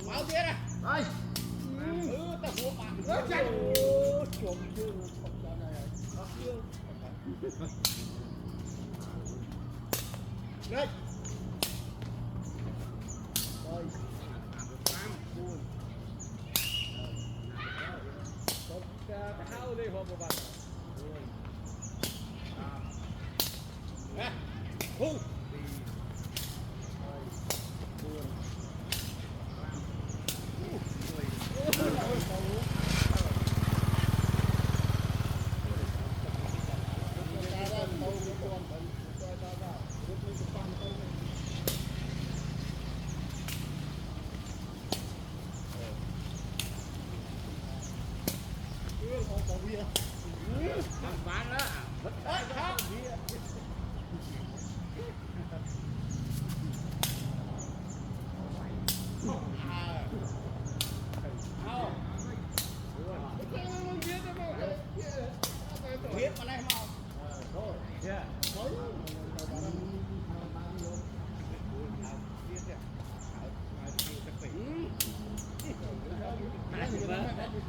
Máu kia nè. Đây. Tao mua bạn. Chuột chưa không cho này. Đây. Rồi. Tam buồn. Một tháo đi hộp một bạn. Nè. Hú.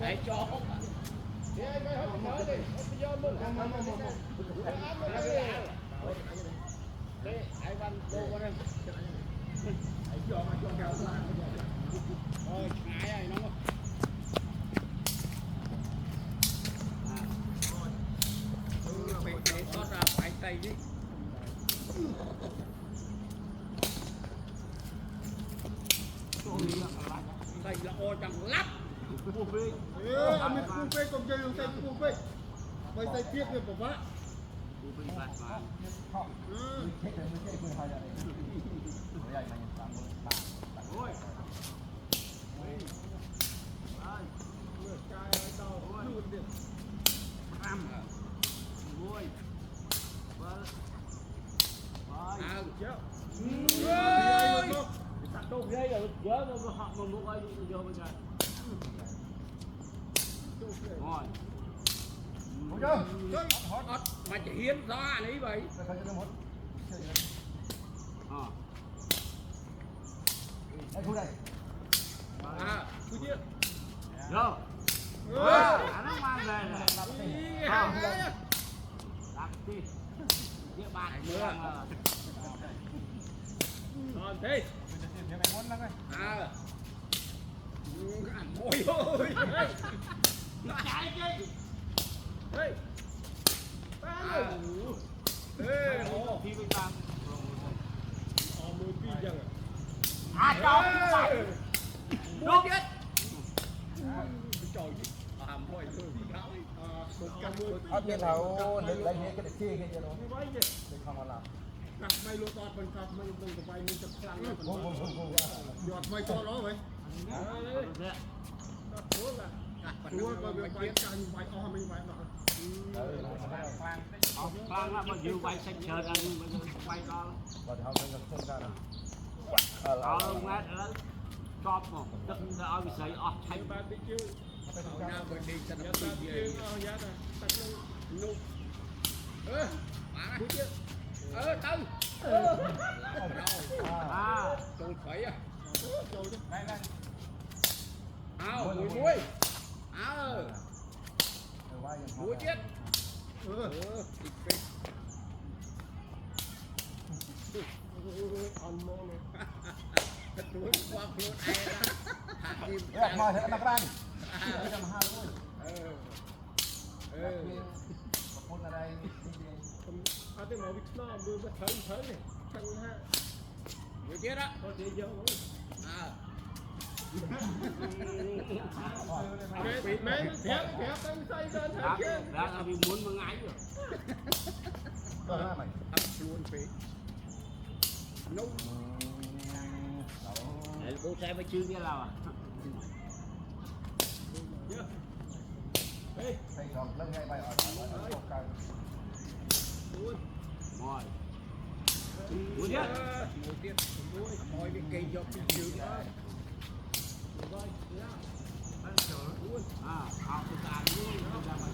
Để cho đây là ô chẳng lắp Mình cũng phê còn chơi tay cũng phê. Bây tay tiếp được của bác. Đâu ghê rồi, gỡ nó học mà mua ai vô bây giờ. Rồi. Mà chỉ hiến gió anh ấy vậy. Cứ chứ. Rồi. Nó mang về này. Đặt đi. Địa bàn mưa. Rồi thế. Ăn môi ơi. Nó chạy chứ. Ê. Ê, ồ, khi bên ta. Mười pi chẳng à. Cho phải. Mua chết. Trời chứ. Môi thôi cáo ấy. Ở bên thảo lấy hết cái kia kia đó. Để không làm. Cặp mày lột tọt mình cặp mày mình của mày mình chụp sang giọt mày cho nó vậy. Chúa là chúa coi việc mày canh mày o mình mày bảo. Khoan là bao nhiêu quay xanh chờ ra nhưng mà quay to. Và thì họ mình gặp không ra đâu. Đó mát đó. Chóp mà tức là ai bị sấy ọt thành ba bị chiêu. Nào mình đi sẽ nó bị gì. Nụ. Bán chứ. Tư. Tôi khởi à. Áo, mùi muối. Áo. Muối chết. Ăn mô luôn. Thật đúng qua luôn ai đó. Ê, mà thế là răng. Đây là hai thôi. Một là đây. Cái màu vịt nó vừa mới thấy này. Thằng ha. Muối chết á. Có thể vô. Mấy kéo tăng say lên hả chứ? Ra là vì muốn mừng ái rồi. Ấp luôn phí. Nấu. Để bố xe mới chưa nghe nào à? Thầy còn lên ngay bài ở một cây. Rồi. Muối tiết. Mọi cái cây dọc cái dữ đó. Học từ cả luôn ra mà.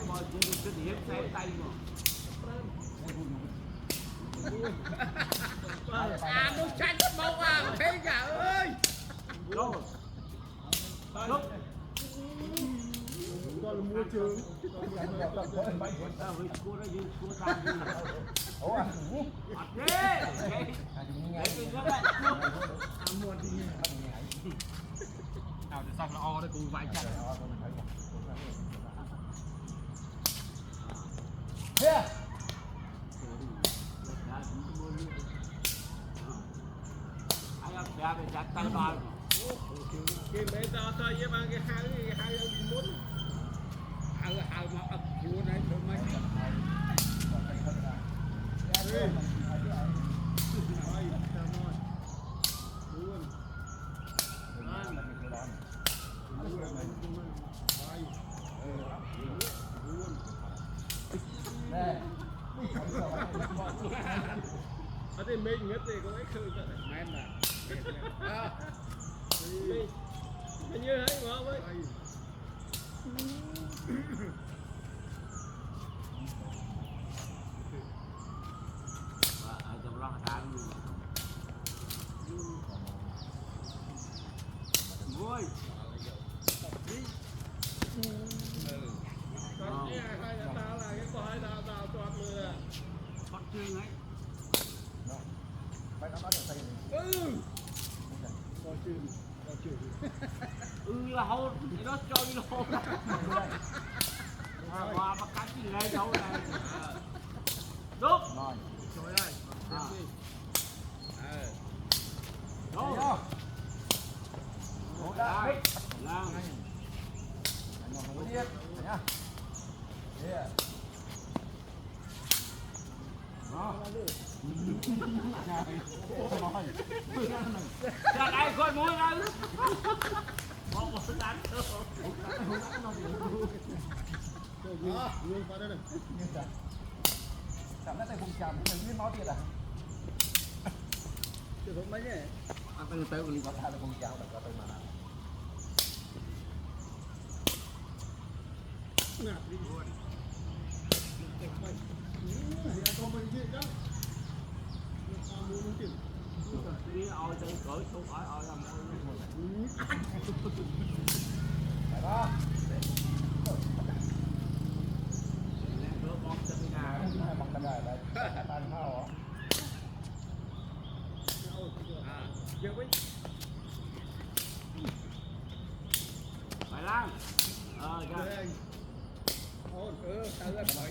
mà chưa được hiếp tay tay mà nó tranh mất bầu à thế cả ơi rồi lúc còn là mua trường cua nó dư cua ra ủa thế nào thì xong là o đấy cùng vài chân thế ai chặt tay vào cái mấy tao thôi với bạn cái hai ông muốn hai mà ấp cua này thôi mấy ở đây mình nhất thì có cái khơi thật men là mình như thế mà với ở trong đó đang vui còn cái hai là tao là cái coi tao toàn người à bắt chương ấy là hôn thì nó cho đi hôn và bắt cánh gì đây đâu này đúng trời ơi đúng ra đây coi mũi đây một đánh luôn qua đây này cảm giác tay vùng chạm mình biết nói thiệt à chưa có mấy nhỉ anh phải tới còn đi có thà là vùng chạm là có tới mà nào nạp đi luôn có mình gì đó muốn tiền đi ôi tôi cởi tôi ỏi làm phải đó bằng tay này là tay thao giờ với phải lan đây ôi tao ra khỏi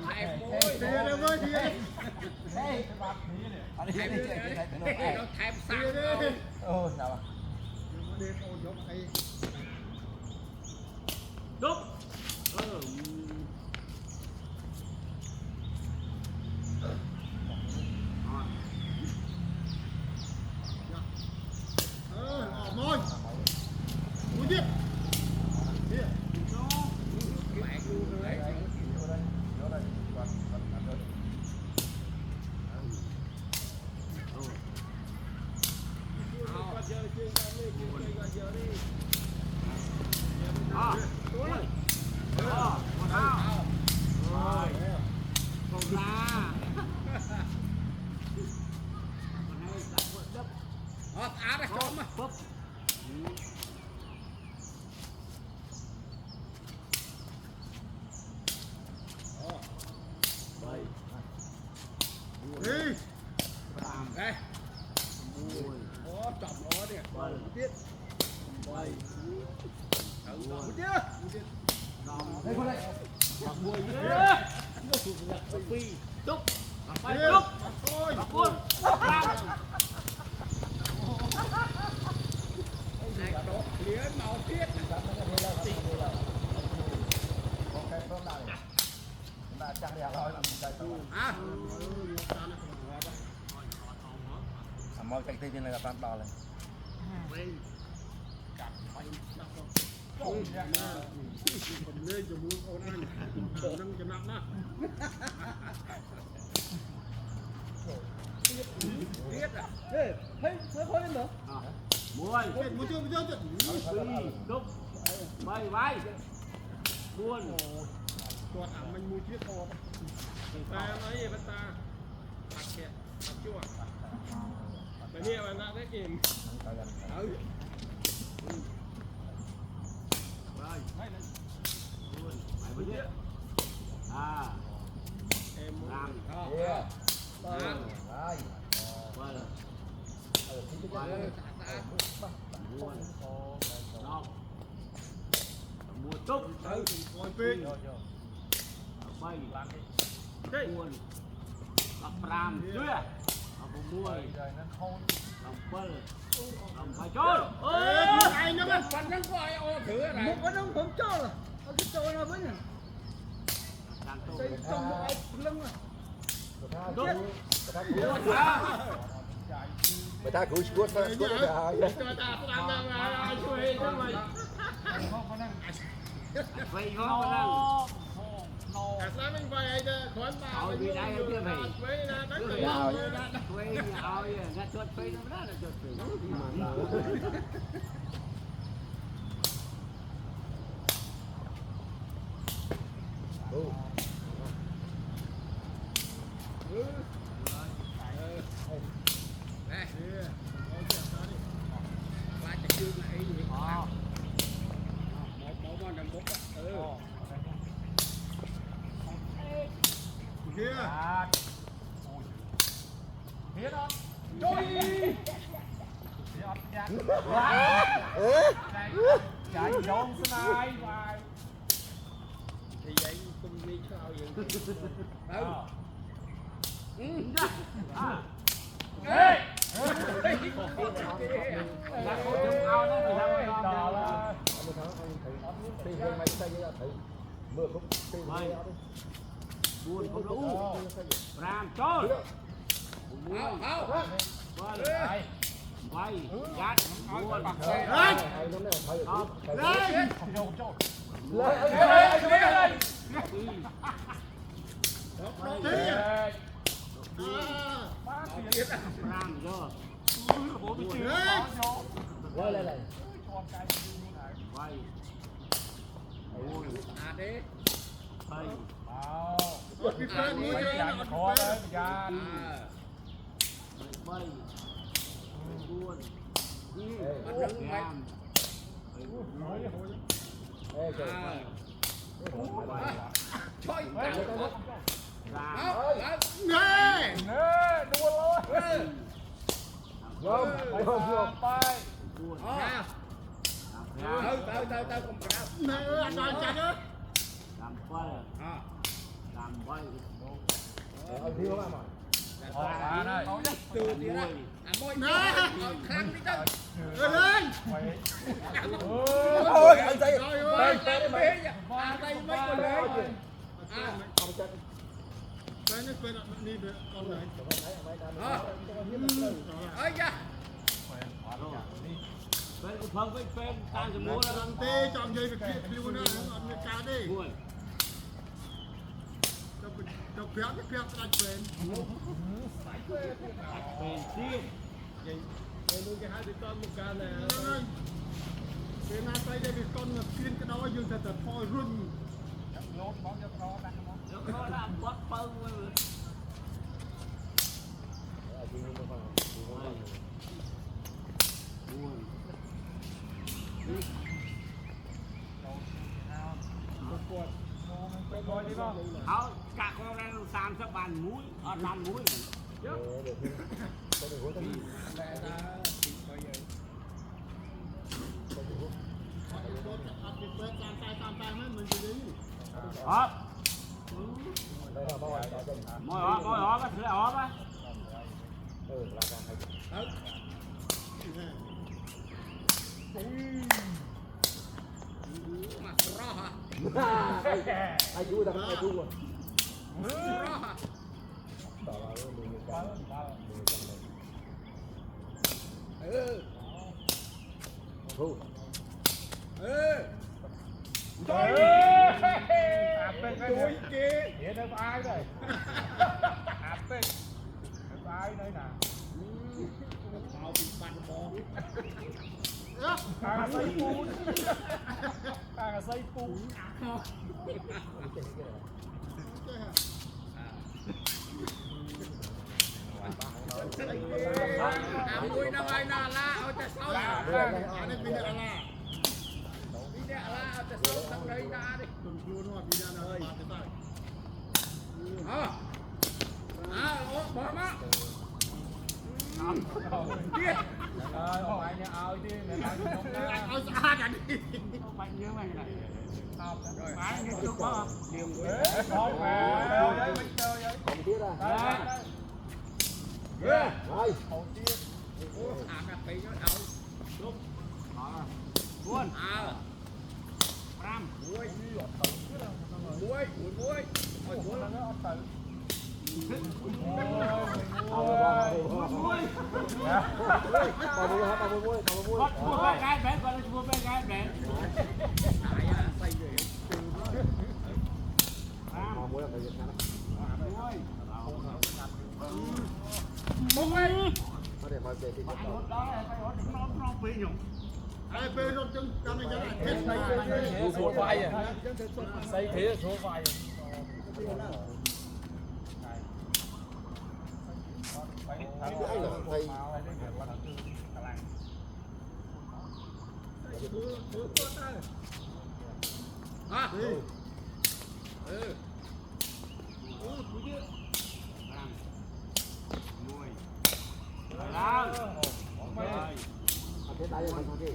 thèm thì đây với thì đây hey anh đi đi chơi nó thèm thì sao đây ô sao đêm ôi giống hay đúng môi mũi tiếp đi bạn luôn đấy á đây chóm mà bóp đi làm đây ó chọc nó đi tiết quay mũi tiếp đây con đây mùi phi túc phải đi túc thôi buôn liền màu tiết là chẳng đẹp thôi làm gì mọi cách thế này là toàn đỏ này còn lên cho muốn ôn ăn năng cho nặng á tiết à hey thấy khói lên nữa muôn một chưa lúc bay bay muôn toàn ẩm mình mua chiếc to ta nói gì taตัดแกะตัดชั่วแต่เนี่ยมันได้กิน rồi muôn mày mới biết à em muốn làm Yeah. vâng Đấy. vâng Thì cái muôn đó mua túc rồi về bay muôn gặp ram chưa học mua làm bơ làm phải trôi ai nó màฟันทั้งก้อยโอ้ถืออะไร một cái đôngผมcho là cái trôi nó với nhỉ đang tô xây trong một ai lưng à người ta cúi xuống thôi, xuống rồi. เจอตาตามมาช่วยทำไม vậy ngon lắm แต่แล้วไม่ไปไอ้เด้อขอนตาไปอยู่ไว้นะนักเตะ quê nhà ơi nó chuột phi nó đó là chuột phi qua chặt chương lại gì một con đầm bút kia Chạy trốn xuống ai vai. thì vậy cùng đi sao vậy là cô chúng ao đó thì sao mày buồn không đủ làm trôi buồn quay dắt buồn làm chưa Quay lại này. quay buồn à đấy bay cái fan mua cho nó Khó đấy, à bay buồn bắt đứng mày làm Ê, kìa. chơi làm nghe Không, phải không, không. buồn tao không phải mẹ ơi anh nói chặt á làm bay à làm bay Ở thiếu mà mà. từ thì đó à môi khăn đi đâu lên Ôi, anh dậy. trời ơi đây mày à đây mấy con đấy à cái nó quên đi được con này ơi da bên cái phân với phèn tan cho mua làm tê chọn dây phải kiện lưu nữa ăn cái cá đi buồn cho kéo cái kéo đánh quên phèn tiên đây nuôi cái hai đứa con một ca này cái nào tay đây con là phiên cái đó dương thật là thôi run nó có làm bắt phân buồn áo cả con đang làm cho bàn muối làm muối đó mồi ó cái thứ ó á mà rõ hả Ai chú đâu, ai chú à. rõ hả Thu. trời ơi kia Vậy đâu có ai rồi. Áp đi. Đâu có ai nơi nào. tao bị bắn bó xây bún càng xây bún Mui đâu ai nào la ở tại sao anh ấy bị là đi nè la ở tại sao tao đây ra đi tuần luôn hoặc đi ra ơi bỏ má rồi ông anh ơi đi mẹ bạn không ra áo xa cả đi mày nhớ mày này rồi phải nghe chưa có điểm không mẹ đấy mình chơi vậy không biết à đây rồi hậu tiên cà phê nó đâu đúng buồn ram muối muối nó tự còn mua hả còn mua mua bé gái bé còn mua bé gái bé xây rồi còn mua là phải Việt Nam có thể mà về thì ai bê rồi chân cầm này cho hết thế số vai à xây thế số vai anh là thầy thế tay là thằng gì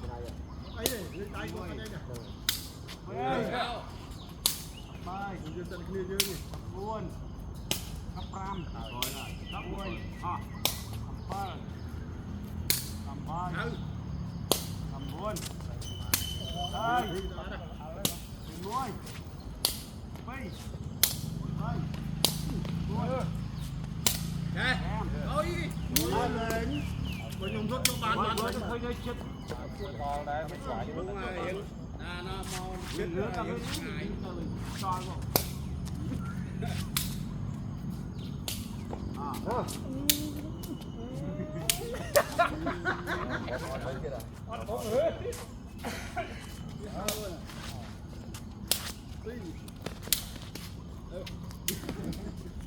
cái này ấy lên tay của anh đây nè dân dân kia chứ gì buồn cấp ram rồi là cấp buồn cầm buồn đây muối phi nè ôi lên mình dùng thuốc cho bạn bạn hơi hơi chết còn đây cái xoài đúng rồi nó mau chết nữa tao ngày soi không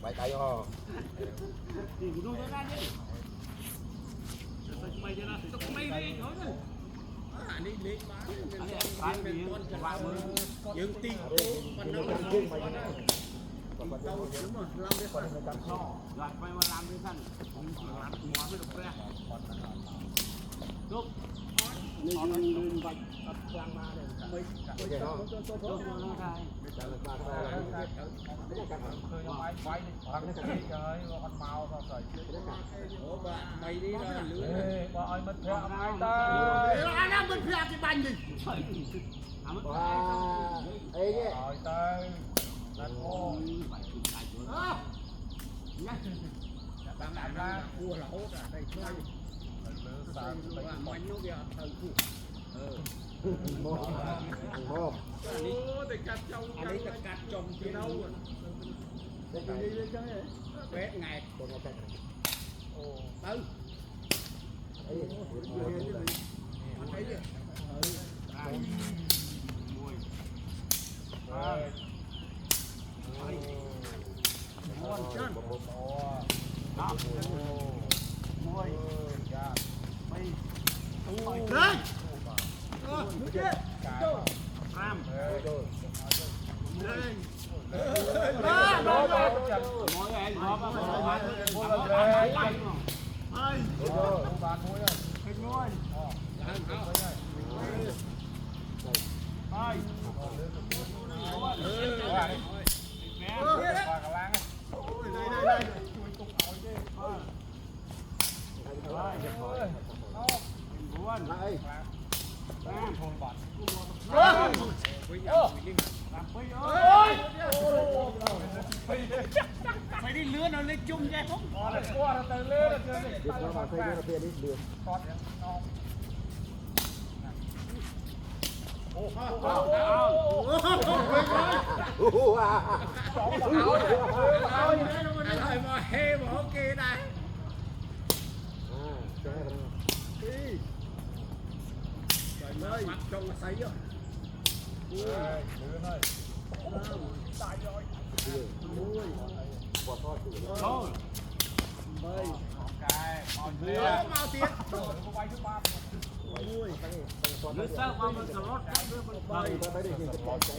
bài tay ho thì nó ra đi mày cho nó tụi mày đi thôi đi lên bán mình con cho bạn mới những tin con nó đâu đúng rồi làm cái phần rồi quay mà làm cái phần làm món mới được ra đúng lên vạch tập quang ma này mấy cái nó nó ra khơi nó máy quay đi thằng cái trời con màu sao sợi mày đi ra lưới bà ơi mất theo ai ta anh em mình phải cái bánh gì ấy nhé rồi tay là cô bạn làm ra cua là hốt à đây thôi mình nó giờ thời phụ một để cắt trong anh ấy là cắt chồng chứ đâu bé ngày còn một cái tư ấy anh thấy chưa mùi mùi chân đó mùi mì đấy ram đây mỗi ngày nó có ai bạn muối ơi thịt muối ơi và cả lang đây chui cục ổi đi buồn lại thôn bạn phải đi lứa nó lên chung ra không qua nó từ lứa nó biết nó mà xây nó tiền đi được con ngon thời mà hê mà ok đây มัดจงมาใส่อ่ะ เฮ้ยลืมเลยตายย้อย ปวดทอดอยู่ โอ้ย ของกายมอนเรือ มาเตี้ย ก็ไว้ทุกบ้าน หรือเซิร์ฟมามันสลดเรื่องมันไป ไม่ได้ยินจะปลอดใจ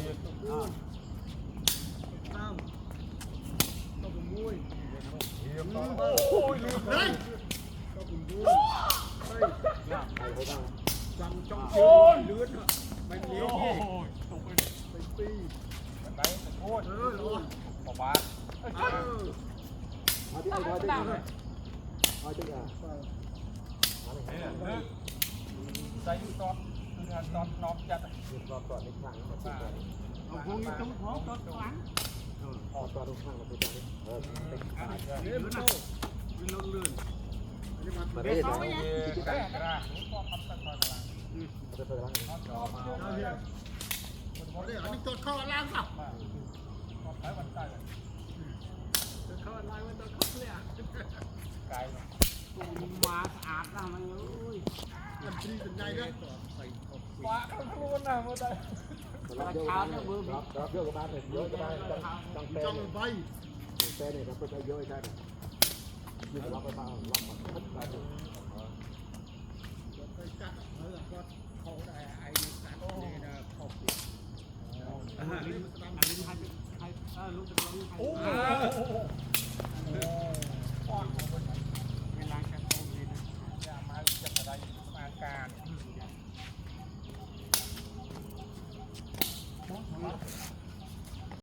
โอ้ยลืมเลย ใครเขาบ้าง จังจ้องเชื่อเลือดไม่เลี้ยว โอ้ นี่ ยตกไป ไปปี ไหนโคตร ร้อน บอกว่า มาที่ไอ้ทอยที่นี่ทอยที่อ่ะ เนี่ยนึกใส่ยูซอสคืองานซอสนอกจัด ยืนรอก่อนในข้างมาที่ก่อน เอาพวกนี้ต้องพร้อมต้นหลัง ออกตอนข้างมาที่ก่อนติดขา เลี้ยวโต มันลงเลื่อน มาได้ยังไง แก่กระด้างก็ทำตั้งแต่ละ จะเปิดร้าน นอกจอมา เอาเฮียอันนี้ตัวเข้าล่างครับ มาก็ใช้วันใต้เลย ตัวเข้าล่างมันตัวเข้าเลยอ่ะ ไกล มันมาสะอาดนะมันเอ้ย มันตีเป็นไงเนี่ย ว้าข้างนู้นนะเมื่อไหร่ รับเยอะบ้านรับเยอะบ้านเลยเยอะบ้านจังแป จ้อง น ไป แปนเนี่ยรับไปเยอะได้เนี่ยยืนรับไปบ้างรับมาทุกบ้าน ไปกัดก็เขาได้ไอ้กัดนี่นะขอบคุณ อันนี้ให้ลูกจะร้องให้ โอ้โห